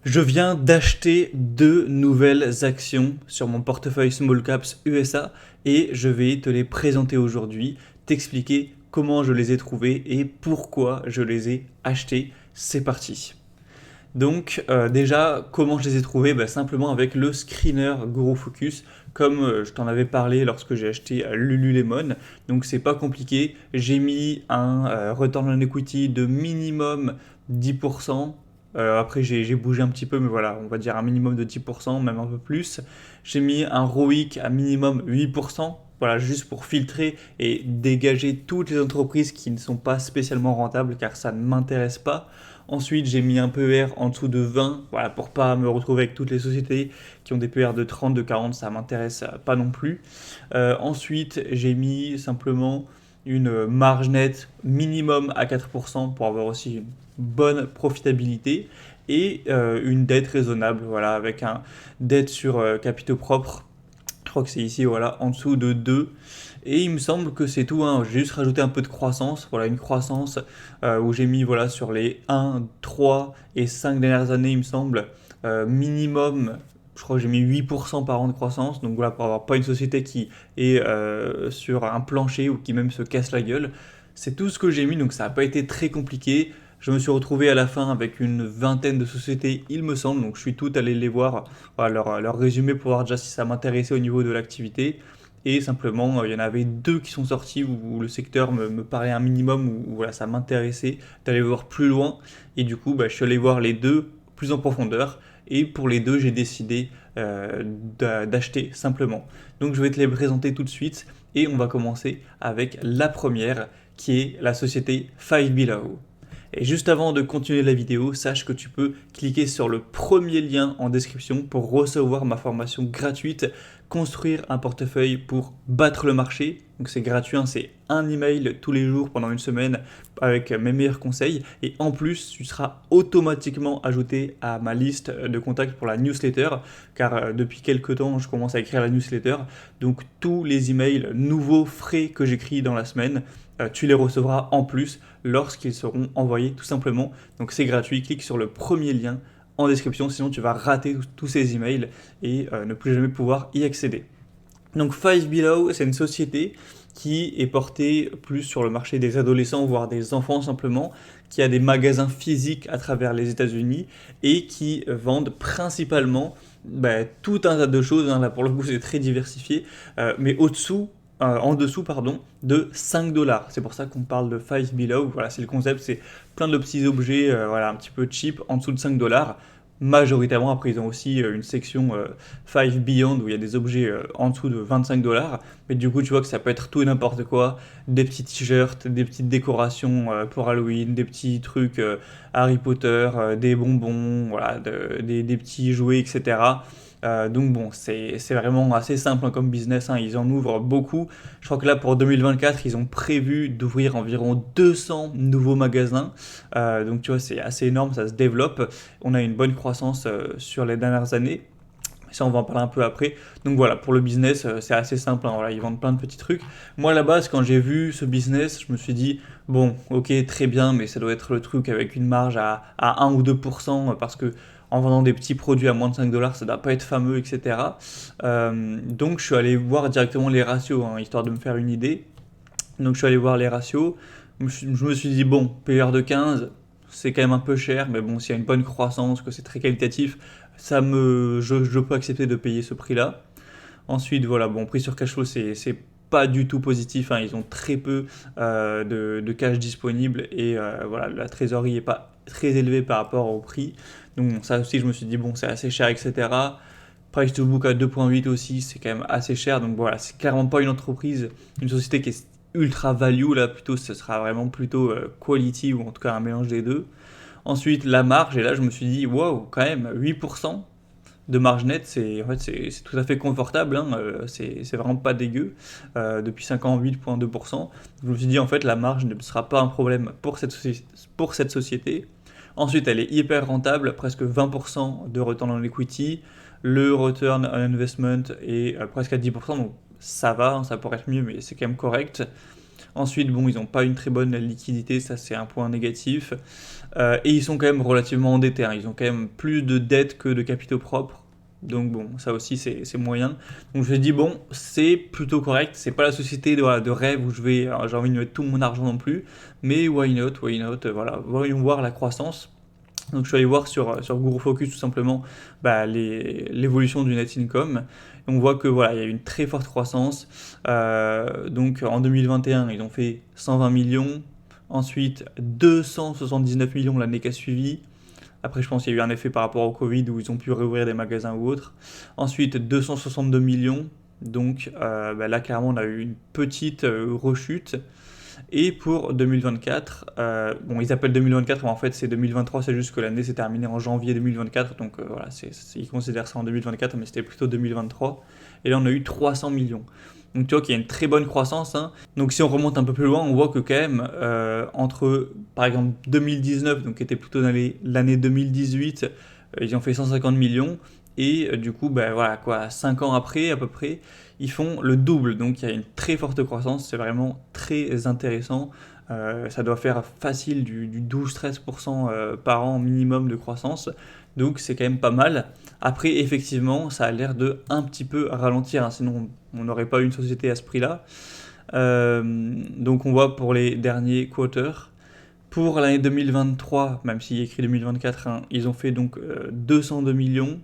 Je viens d'acheter 2 nouvelles actions sur mon portefeuille Small Caps USA et je vais te les présenter aujourd'hui, t'expliquer comment je les ai trouvées et pourquoi je les ai achetées. C'est parti. Donc déjà, comment je les ai trouvées? Simplement avec le screener Guru Focus, comme je t'en avais parlé lorsque j'ai acheté Lululemon. Donc c'est pas compliqué, j'ai mis un return on equity de minimum 10%. Après j'ai bougé un petit peu, mais voilà, on va dire un minimum de 10%, même un peu plus. J'ai mis un ROIC à minimum 8%. Voilà, juste pour filtrer et dégager toutes les entreprises qui ne sont pas spécialement rentables car ça ne m'intéresse pas. Ensuite, j'ai mis un PER en dessous de 20, voilà, pour pas me retrouver avec toutes les sociétés qui ont des PER de 30, de 40, ça m'intéresse pas non plus. Ensuite, j'ai mis simplement une marge nette minimum à 4% pour avoir aussi une bonne profitabilité et une dette raisonnable, voilà, avec un dette sur capitaux propres. Je crois que c'est ici, voilà, en dessous de 2. Et il me semble que c'est tout, hein. J'ai juste rajouté un peu de croissance, voilà, une croissance où j'ai mis voilà, sur les 1, 3 et 5 dernières années, il me semble, minimum, je crois que j'ai mis 8% par an de croissance, donc voilà, pour avoir pas une société qui est sur un plancher ou qui même se casse la gueule. C'est tout ce que j'ai mis, donc ça n'a pas été très compliqué. Je me suis retrouvé à la fin avec une vingtaine de sociétés, il me semble, donc je suis tout allé les voir, voilà, leur résumé pour voir déjà si ça m'intéressait au niveau de l'activité. Et simplement, il y en avait 2 qui sont sortis où le secteur me paraît un minimum, où voilà, ça m'intéressait d'aller voir plus loin. Et du coup, je suis allé voir les 2 plus en profondeur. Et pour les 2, j'ai décidé d'acheter simplement. Donc je vais te les présenter tout de suite. Et on va commencer avec la première, qui est la société Five Below. Et juste avant de continuer la vidéo, sache que tu peux cliquer sur le premier lien en description pour recevoir ma formation gratuite Construire un portefeuille pour battre le marché. Donc c'est gratuit, hein, c'est un email tous les jours pendant une semaine avec mes meilleurs conseils. Et en plus, tu seras automatiquement ajouté à ma liste de contacts pour la newsletter. Car depuis quelques temps, je commence à écrire la newsletter. Donc tous les emails nouveaux, frais que j'écris dans la semaine, tu les recevras en plus lorsqu'ils seront envoyés tout simplement. Donc c'est gratuit, clique sur le premier lien en description, sinon tu vas rater tous ces emails et ne plus jamais pouvoir y accéder. Donc Five Below, c'est une société qui est portée plus sur le marché des adolescents, voire des enfants simplement, qui a des magasins physiques à travers les États-Unis et qui vendent principalement tout un tas de choses. Hein. Là pour le coup c'est très diversifié, mais en dessous de 5 dollars. C'est pour ça qu'on parle de Five Below. Voilà, c'est le concept, c'est plein de petits objets voilà, un petit peu cheap en dessous de 5 dollars. Majoritairement, après, ils ont aussi une section Five Beyond où il y a des objets en dessous de 25 dollars. Mais du coup, tu vois que ça peut être tout et n'importe quoi. Des petits t-shirts, des petites décorations pour Halloween, des petits trucs Harry Potter, des bonbons, voilà, des petits jouets, etc. Donc bon, c'est vraiment assez simple hein, comme business, hein. Ils en ouvrent beaucoup. Je crois que là pour 2024, ils ont prévu d'ouvrir environ 200 nouveaux magasins. Donc tu vois, c'est assez énorme, ça se développe. On a une bonne croissance sur les dernières années. Ça, on va en parler un peu après. Donc voilà, pour le business, c'est assez simple, hein. Voilà, ils vendent plein de petits trucs. Moi, à la base, quand j'ai vu ce business, je me suis dit, bon, ok, très bien, mais ça doit être le truc avec une marge à 1 ou 2%, parce que en vendant des petits produits à moins de 5 dollars, ça ne doit pas être fameux, etc. Donc je suis allé voir directement les ratios, hein, histoire de me faire une idée. Donc je suis allé voir les ratios. Je me suis dit, bon, PR de 15, c'est quand même un peu cher, mais bon, s'il y a une bonne croissance, que c'est très qualitatif, je peux accepter de payer ce prix-là. Ensuite, voilà, bon, prix sur cash flow, c'est pas du tout positif, hein. Ils ont très peu de cash disponible et voilà, la trésorerie n'est pas très élevée par rapport au prix. Donc ça aussi, je me suis dit, bon, c'est assez cher, etc. Price to book à 2,8 aussi, c'est quand même assez cher. Donc voilà, c'est clairement pas une entreprise, une société qui est ultra value, là plutôt ce sera vraiment plutôt quality ou en tout cas un mélange des deux. Ensuite, la marge, et là je me suis dit, wow, quand même, 8% de marge nette, c'est tout à fait confortable, hein, c'est vraiment pas dégueu. Depuis 5 ans, 8,2%. Je me suis dit, en fait, la marge ne sera pas un problème pour cette société. Ensuite, elle est hyper rentable, presque 20% de return on equity. Le return on investment est presque à 10%, donc ça va, hein, ça pourrait être mieux, mais c'est quand même correct. Ensuite, bon, ils n'ont pas une très bonne liquidité, ça c'est un point négatif. Et ils sont quand même relativement endettés, hein. Ils ont quand même plus de dettes que de capitaux propres. Donc bon, ça aussi c'est moyen. Donc je me dis bon, c'est plutôt correct. C'est pas la société de rêve où j'ai envie de mettre tout mon argent non plus. Mais why not, voilà. Voyons voir la croissance. Donc je suis allé voir sur Guru Focus tout simplement l'évolution du net income. Et on voit que voilà, il y a une très forte croissance. Donc en 2021, ils ont fait 120 millions. Ensuite, 279 millions l'année qui a suivi. Après, je pense qu'il y a eu un effet par rapport au Covid où ils ont pu réouvrir des magasins ou autres. Ensuite, 262 millions. Donc là, clairement, on a eu une petite rechute. Et pour 2024, bon, ils appellent 2024, mais en fait, c'est 2023, c'est juste que l'année s'est terminée en janvier 2024. Donc voilà, ils considèrent ça en 2024, mais c'était plutôt 2023. Et là, on a eu 300 millions. Donc tu vois qu'il y a une très bonne croissance, hein. Donc si on remonte un peu plus loin, on voit que quand même, entre par exemple 2019, donc qui était plutôt dans l'année 2018, ils ont fait 150 millions. Et du coup, voilà quoi, 5 ans après à peu près, ils font le double. Donc il y a une très forte croissance, c'est vraiment très intéressant. Ça doit faire facile du 12-13% par an minimum de croissance. Donc c'est quand même pas mal. Après, effectivement, ça a l'air de un petit peu ralentir, hein, sinon on n'aurait pas eu une société à ce prix-là. Donc on voit pour les derniers quarters. Pour l'année 2023, même s'il y a écrit 2024, hein, ils ont fait donc 202 millions.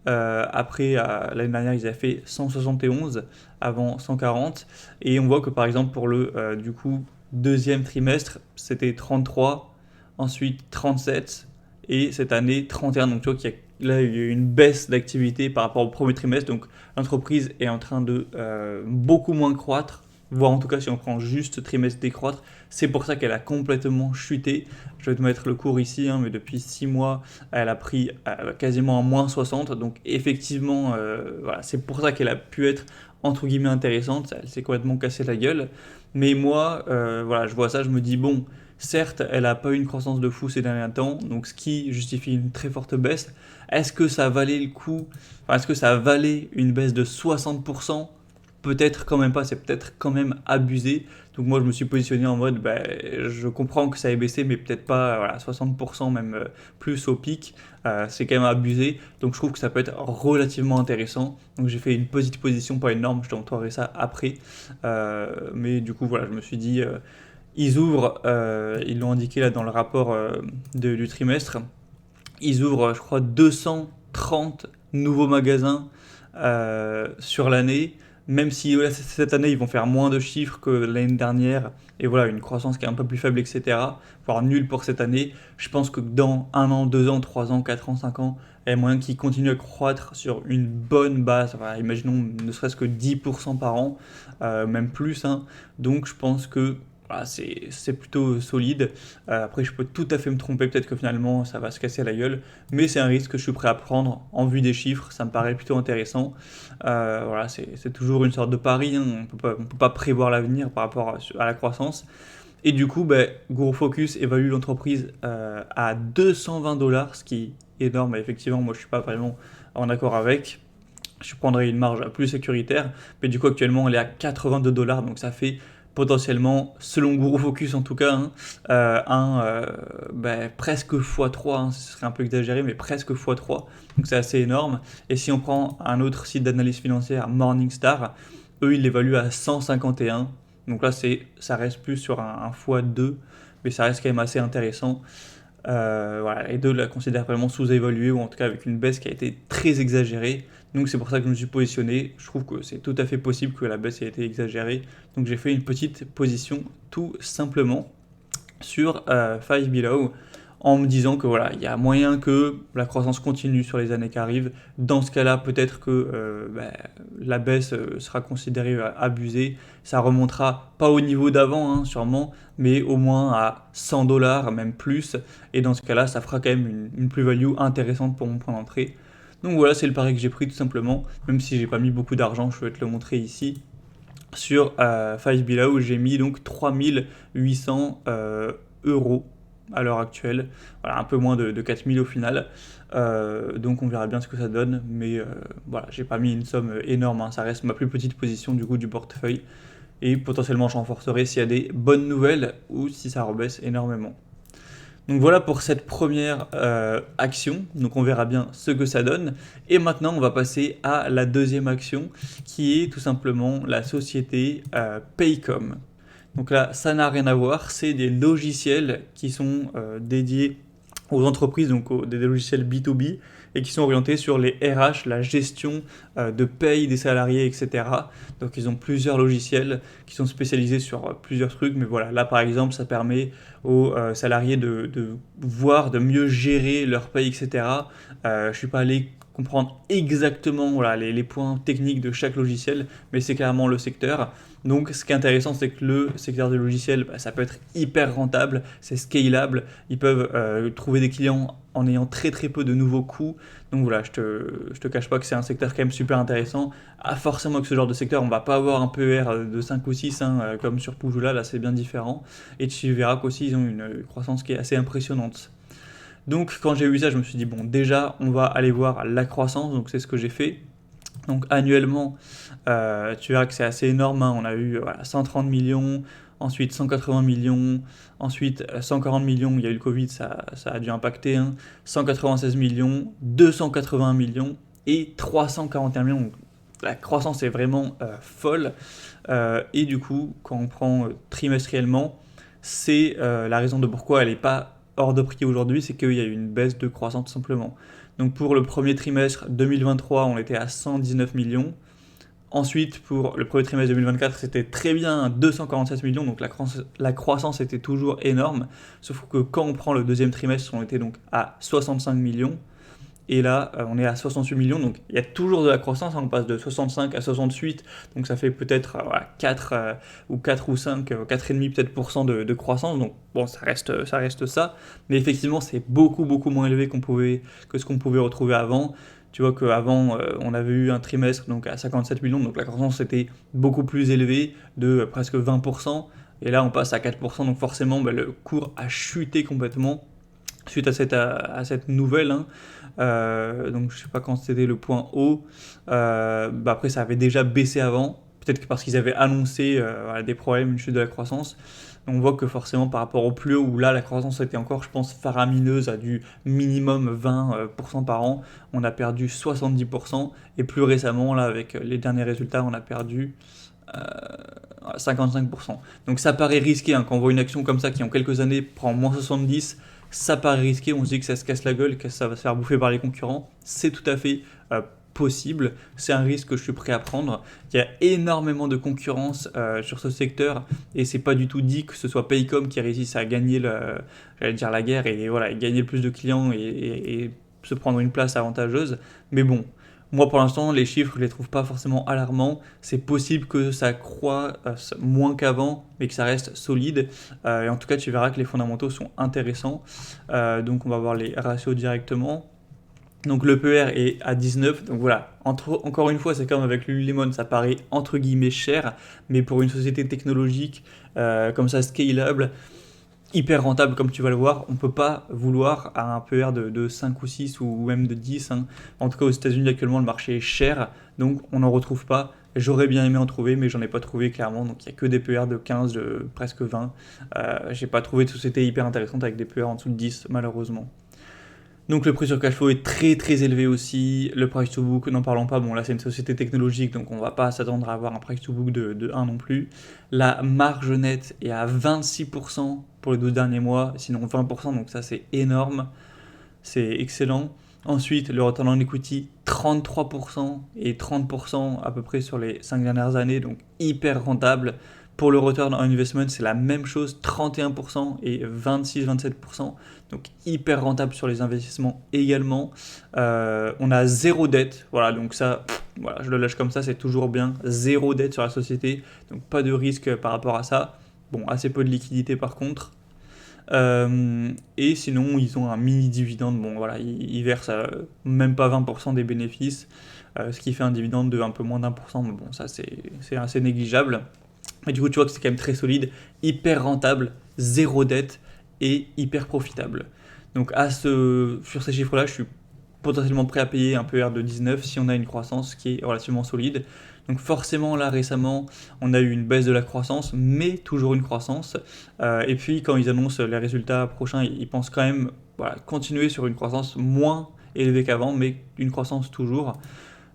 Après, l'année dernière, ils avaient fait 171, avant 140. Et on voit que par exemple pour le du coup deuxième trimestre, c'était 33, ensuite 37, et cette année 31. Donc tu vois qu'il y a là il y a eu une baisse d'activité par rapport au premier trimestre. Donc l'entreprise est en train de beaucoup moins croître, voire en tout cas si on prend juste trimestre décroître. C'est pour ça qu'elle a complètement chuté. Je vais te mettre le cours ici, hein, mais depuis 6 mois, elle a pris quasiment un moins 60. Donc effectivement, voilà, c'est pour ça qu'elle a pu être entre guillemets intéressante. Elle s'est complètement cassée la gueule. Mais moi, voilà, je vois ça, je me dis, bon, certes, elle n'a pas eu une croissance de fou ces derniers temps, donc ce qui justifie une très forte baisse. Est-ce que ça valait le coup, enfin, est-ce que ça valait une baisse de 60%? Peut-être quand même pas, c'est peut-être quand même abusé. Donc moi je me suis positionné en mode, je comprends que ça ait baissé, mais peut-être pas voilà, 60% même plus au pic. C'est quand même abusé. Donc je trouve que ça peut être relativement intéressant. Donc j'ai fait une petite position, pas énorme, je te montrerai ça après. Mais du coup voilà, je me suis dit, ils ouvrent, ils l'ont indiqué là dans le rapport du trimestre, ils ouvrent je crois 230 nouveaux magasins sur l'année. Même si cette année ils vont faire moins de chiffres que l'année dernière, et voilà, une croissance qui est un peu plus faible, etc., voire nulle pour cette année, je pense que dans 1 an, 2 ans, 3 ans, 4 ans, 5 ans, il y a moyen qu'ils continuent à croître sur une bonne base. Voilà, imaginons ne serait-ce que 10% par an, même plus, hein. Donc je pense que voilà, c'est plutôt solide. Après, je peux tout à fait me tromper, peut-être que finalement ça va se casser la gueule, mais c'est un risque que je suis prêt à prendre en vue des chiffres, ça me paraît plutôt intéressant. Voilà, c'est toujours une sorte de pari, hein. On peut pas prévoir l'avenir par rapport à la croissance. Et du coup, Guru Focus évalue l'entreprise à 220 dollars, ce qui est énorme. Et effectivement, moi je suis pas vraiment en accord avec. Je prendrais une marge plus sécuritaire, mais du coup actuellement elle est à 82 dollars, donc ça fait potentiellement, selon Guru Focus en tout cas, hein, presque x3, hein, ce serait un peu exagéré, mais presque x3, donc c'est assez énorme. Et si on prend un autre site d'analyse financière, Morningstar, eux ils l'évaluent à 151, donc là ça reste plus sur un x2, mais ça reste quand même assez intéressant. Voilà, les deux la considèrent vraiment sous-évaluée, ou en tout cas avec une baisse qui a été très exagérée. Donc c'est pour ça que je me suis positionné. Je trouve que c'est tout à fait possible que la baisse ait été exagérée. Donc j'ai fait une petite position tout simplement sur Five Below, en me disant que voilà, il y a moyen que la croissance continue sur les années qui arrivent. Dans ce cas-là, peut-être que la baisse sera considérée abusée. Ça remontera pas au niveau d'avant, hein, sûrement, mais au moins à 100 dollars, même plus. Et dans ce cas-là, ça fera quand même une plus-value intéressante pour mon point d'entrée. Donc voilà, c'est le pari que j'ai pris tout simplement, même si j'ai pas mis beaucoup d'argent, je vais te le montrer ici. Sur Five Below, j'ai mis donc 3800 euros à l'heure actuelle, voilà, un peu moins de 4000 au final. Donc on verra bien ce que ça donne, mais voilà, j'ai pas mis une somme énorme, hein, ça reste ma plus petite position du coup du portefeuille. et potentiellement je renforcerai s'il y a des bonnes nouvelles ou si ça rebaisse énormément. Donc voilà pour cette première action, donc on verra bien ce que ça donne. Et maintenant on va passer à la deuxième action qui est tout simplement la société Paycom. Donc là ça n'a rien à voir, c'est des logiciels qui sont dédiés aux entreprises, donc des logiciels B2B et qui sont orientés sur les RH, la gestion de paye des salariés, etc. Donc ils ont plusieurs logiciels qui sont spécialisés sur plusieurs trucs, mais voilà, là par exemple ça permet aux salariés de voir, de mieux gérer leur paye, etc. Je ne suis pas allé comprendre exactement voilà, les points techniques de chaque logiciel, mais c'est clairement le secteur. Donc ce qui est intéressant, c'est que le secteur du logiciel, ça peut être hyper rentable, c'est scalable, ils peuvent trouver des clients en ayant très très peu de nouveaux coûts. Donc voilà, je te cache pas que c'est un secteur quand même super intéressant. Ah, forcément que ce genre de secteur, on va pas avoir un PER de 5 ou 6 comme sur Pujula, là c'est bien différent. Et tu verras qu'aussi ils ont une croissance qui est assez impressionnante. Donc quand j'ai vu ça, je me suis dit, bon déjà, on va aller voir la croissance, donc c'est ce que j'ai fait. Donc annuellement, tu verras que c'est assez énorme, hein. On a eu 130 millions, ensuite 180 millions, ensuite 140 millions, il y a eu le Covid, ça a dû impacter, hein. 196 millions, 281 millions et 341 millions. Donc, la croissance est vraiment folle. Et du coup, quand on prend trimestriellement, c'est la raison de pourquoi elle n'est pas hors de prix aujourd'hui, c'est qu'il y a eu une baisse de croissance tout simplement. Donc pour le premier trimestre 2023, on était à 119 millions. Ensuite, pour le premier trimestre 2024, c'était très bien, 247 millions, donc la croissance était toujours énorme. Sauf que quand on prend le deuxième trimestre, on était donc à 65 millions. Et là, on est à 68 millions, donc il y a toujours de la croissance, hein, on passe de 65 à 68, donc ça fait peut-être 4 ou 4 ou 5, 4,5 peut-être de croissance, donc bon, ça reste ça, mais effectivement, c'est beaucoup, beaucoup moins élevé que ce qu'on pouvait retrouver avant. Tu vois qu'avant, on avait eu un trimestre donc à 57 millions, donc la croissance était beaucoup plus élevée, de presque 20%, et là, on passe à 4%, donc forcément, le cours a chuté complètement suite à cette nouvelle, hein. Donc je sais pas quand c'était le point haut. Après ça avait déjà baissé avant, peut-être que parce qu'ils avaient annoncé des problèmes, une chute de la croissance. Donc on voit que forcément par rapport au plus haut, où là la croissance était encore je pense faramineuse à du minimum 20% par an, on a perdu 70%, et plus récemment là avec les derniers résultats on a perdu 55%. Donc ça paraît risqué, hein, quand on voit une action comme ça qui en quelques années prend moins 70, ça paraît risqué, on se dit que ça se casse la gueule, que ça va se faire bouffer par les concurrents. C'est tout à fait possible, c'est un risque que je suis prêt à prendre. Il y a énormément de concurrence sur ce secteur et c'est pas du tout dit que ce soit Paycom qui réussisse à gagner la guerre et voilà, et gagner le plus de clients et se prendre une place avantageuse. Mais bon, moi, pour l'instant, les chiffres, je les trouve pas forcément alarmants. C'est possible que ça croît moins qu'avant, mais que ça reste solide. Et en tout cas, tu verras que les fondamentaux sont intéressants. Donc, on va voir les ratios directement. Donc, le PER est à 19. Donc, voilà. Encore une fois, c'est comme avec Lululemon, ça paraît entre guillemets cher. Mais pour une société technologique comme ça, scalable, hyper rentable comme tu vas le voir, on ne peut pas vouloir à un PER de 5 ou 6 ou même de 10, hein. En tout cas aux États-Unis actuellement le marché est cher, donc on n'en retrouve pas. J'aurais bien aimé en trouver, mais j'en ai pas trouvé clairement, donc il n'y a que des PER de 15, de presque 20. J'ai pas trouvé de société hyper intéressante avec des PER en dessous de 10 malheureusement. Donc le prix sur cash flow est très très élevé aussi, le price to book, n'en parlons pas, bon là c'est une société technologique donc on va pas s'attendre à avoir un price to book de 1 non plus. La marge nette est à 26% pour les 12 derniers mois, sinon 20%, donc ça c'est énorme, c'est excellent. Ensuite le return on equity 33% et 30% à peu près sur les 5 dernières années, donc hyper rentable. Pour le return on investment, c'est la même chose, 31% et 26-27%, donc hyper rentable sur les investissements également. On a zéro dette, voilà, donc ça, voilà, je le lâche comme ça, c'est toujours bien, zéro dette sur la société, donc pas de risque par rapport à ça. Bon, assez peu de liquidité par contre. Et sinon, ils ont un mini dividende, bon voilà, ils versent même pas 20% des bénéfices, ce qui fait un dividende de un peu moins d'1%, mais bon, ça c'est assez négligeable. Et du coup, tu vois que c'est quand même très solide, hyper rentable, zéro dette et hyper profitable. Donc sur ces chiffres-là, je suis potentiellement prêt à payer un PER de 19 si on a une croissance qui est relativement solide. Donc forcément là récemment on a eu une baisse de la croissance, mais toujours une croissance. Et puis quand ils annoncent les résultats prochains, ils pensent quand même continuer sur une croissance moins élevée qu'avant, mais une croissance toujours.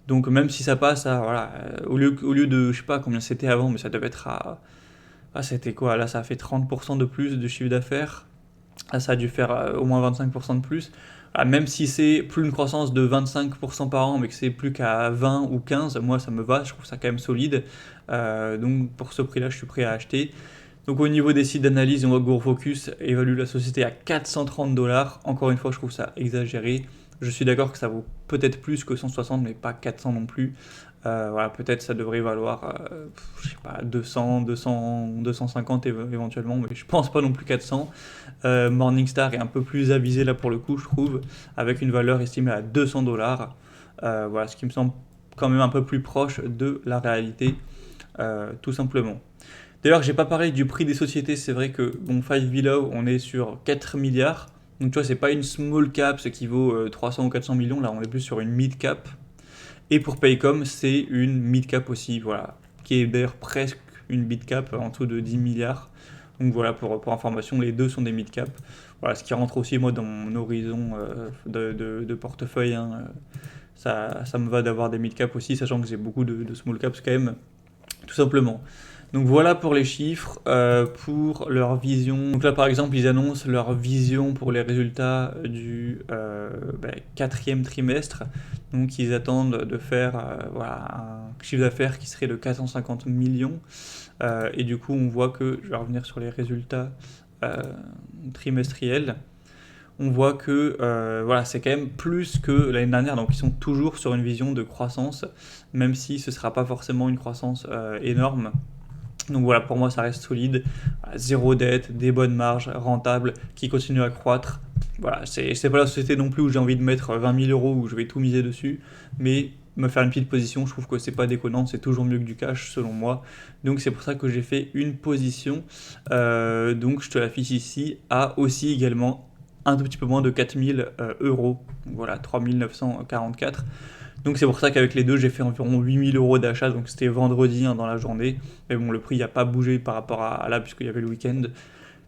Donc même si ça passe à, au lieu de, je sais pas combien c'était avant, mais ça devait être à... Ah, c'était quoi? Là ça a fait 30% de plus de chiffre d'affaires. Là ça a dû faire au moins 25% de plus. Même si c'est plus une croissance de 25% par an, mais que c'est plus qu'à 20 ou 15, moi ça me va, je trouve ça quand même solide. Donc pour ce prix-là, je suis prêt à acheter. Donc au niveau des sites d'analyse, on voit que GoFocus évalue la société à 430 $. Encore une fois, je trouve ça exagéré. Je suis d'accord que ça vaut peut-être plus que 160, mais pas 400 non plus. Peut-être ça devrait valoir, je sais pas, 200, 250 éventuellement, mais je pense pas non plus 400. Morningstar est un peu plus avisé là pour le coup, je trouve, avec une valeur estimée à 200 $. Ce qui me semble quand même un peu plus proche de la réalité, tout simplement. D'ailleurs, j'ai pas parlé du prix des sociétés, c'est vrai que, bon, 5 Below, on est sur 4 milliards. Donc, tu vois, c'est pas une small cap, ce qui vaut 300 ou 400 millions. Là, on est plus sur une mid cap. Et pour Paycom, c'est une mid cap aussi, qui est d'ailleurs presque une mid cap en dessous de 10 milliards. Donc voilà, pour information, les deux sont des mid cap. Ce qui rentre aussi, moi, dans mon horizon de portefeuille. Ça me va d'avoir des mid cap aussi, sachant que j'ai beaucoup de small caps quand même, tout simplement. Donc voilà pour les chiffres, pour leur vision. Donc là par exemple ils annoncent leur vision pour les résultats du quatrième trimestre. Donc ils attendent de faire un chiffre d'affaires qui serait de 450 millions. Et du coup on voit que, je vais revenir sur les résultats trimestriels, on voit que c'est quand même plus que l'année dernière. Donc ils sont toujours sur une vision de croissance, même si ce ne sera pas forcément une croissance énorme. Donc voilà, pour moi ça reste solide, zéro dette, des bonnes marges, rentable, qui continue à croître. C'est pas la société non plus où j'ai envie de mettre 20 000 €, où je vais tout miser dessus, mais me faire une petite position, je trouve que c'est pas déconnant, c'est toujours mieux que du cash selon moi. Donc c'est pour ça que j'ai fait une position, donc je te l'affiche ici, à aussi également un tout petit peu moins de 4 000 €, voilà, 3 944. Donc c'est pour ça qu'avec les deux, j'ai fait environ 8 000 € d'achat, donc c'était vendredi dans la journée. Mais bon, le prix n'a pas bougé par rapport à là, puisqu'il y avait le week-end.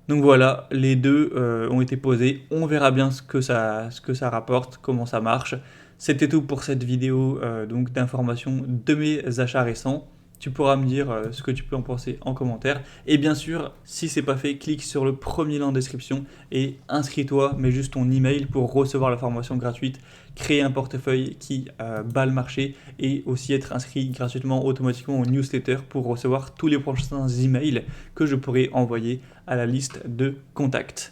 Donc voilà, les deux ont été posés. On verra bien ce que ça rapporte, comment ça marche. C'était tout pour cette vidéo donc d'information de mes achats récents. Tu pourras me dire ce que tu peux en penser en commentaire. Et bien sûr, si c'est pas fait, clique sur le premier lien en description et inscris-toi, mets juste ton email pour recevoir la formation gratuite, créer un portefeuille qui bat le marché et aussi être inscrit gratuitement automatiquement au newsletter pour recevoir tous les prochains emails que je pourrai envoyer à la liste de contacts.